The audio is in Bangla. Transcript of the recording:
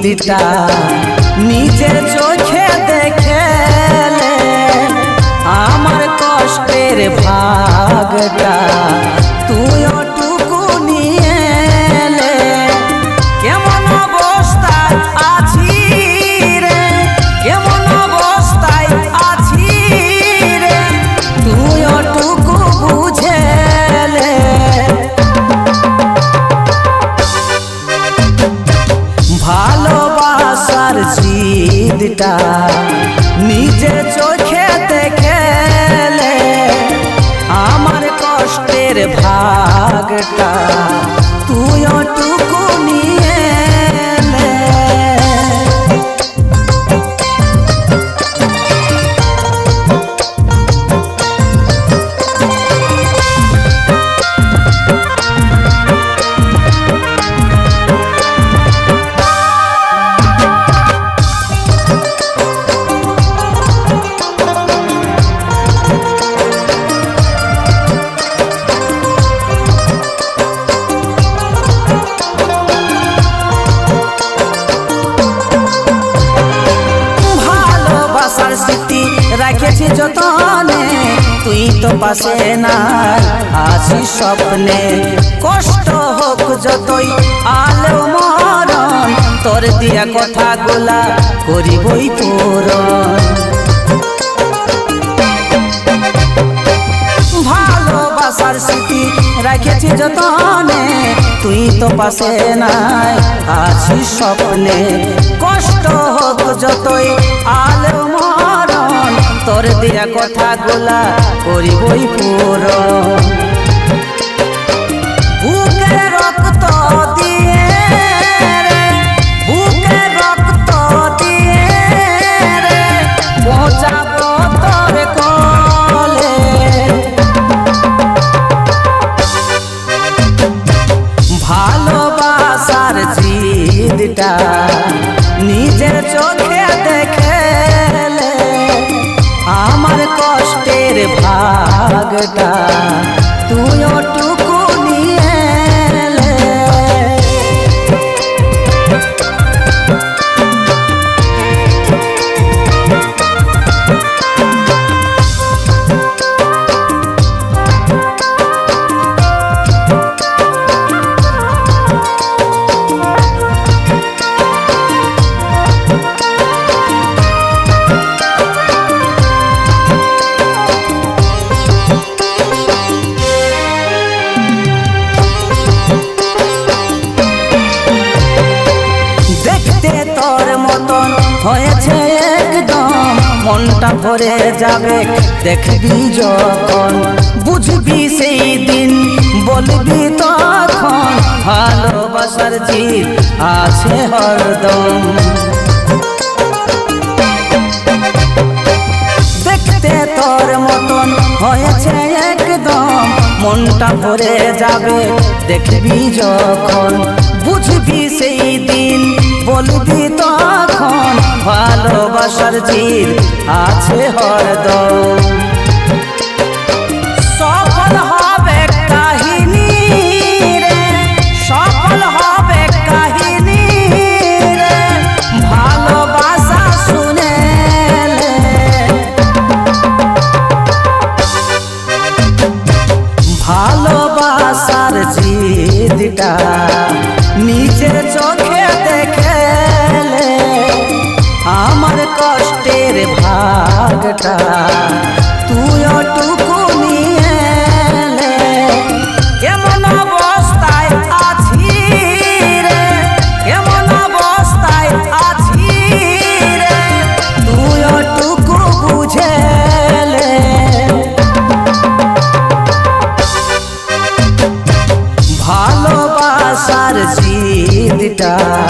দিটা নিজের চোখে দেখেলে আমার কষ্টের ভাগটা তুই ওটুকু নিয়ে এলে। কেমন অবস্থায় আছি রে, কেমন অবস্থায় আছি রে, তুই ওটুকু বুঝেলে। ভালোবাসার জিদটা নিজের চোখে দেখেলে আমার কষ্টের ভাগটা তুই ওটুকু নিয়ে এলে। রাখেছি যতনে তুই তো পাশে নাই আছিস স্বপ্নে। কষ্ট হোক যতই আলো মরণ তোর দিয়া কথাগুলা করিবই পূরণ। ভালোবাসার স্মৃতি রাখেছি যতনে তুই তো পাশে নাই আছিস স্বপ্নে। কষ্ট হোক যতই আলো মরণ তোর দিয়া কথাগুলা করিবই পূরণ। বুকে রক্ত দিয়ে রে, বুকে রক্ত দিয়ে রে পৌঁছাবো তোর কোলে। ভালোবাসার জিদটা নিজের চোখে দেখেলে আমার কষ্টের ভাগটা তুই ওটুকু নিয়ে এলে। তোর মতন হয়েছে একদম মনটা ভরে যাবে দেখবি যখন। বুঝবি সেই দিন বলবি তখন ভালোবাসার জিদ আছে হরদম। দেখতে তোর মতন হয়েছে একদম মনটা ভরে যাবে দেখবি যখন। বুঝবি সেই দিন বলবি তখন ভালোবাসার জিদ আছে হরদম। সফল হবে কাহিনী রে, সফল হবে কাহিনী রে ভালোবাসা শুনেলে। ভালোবাসার জিদটা নিজের চোখে দেখেলে গিটার।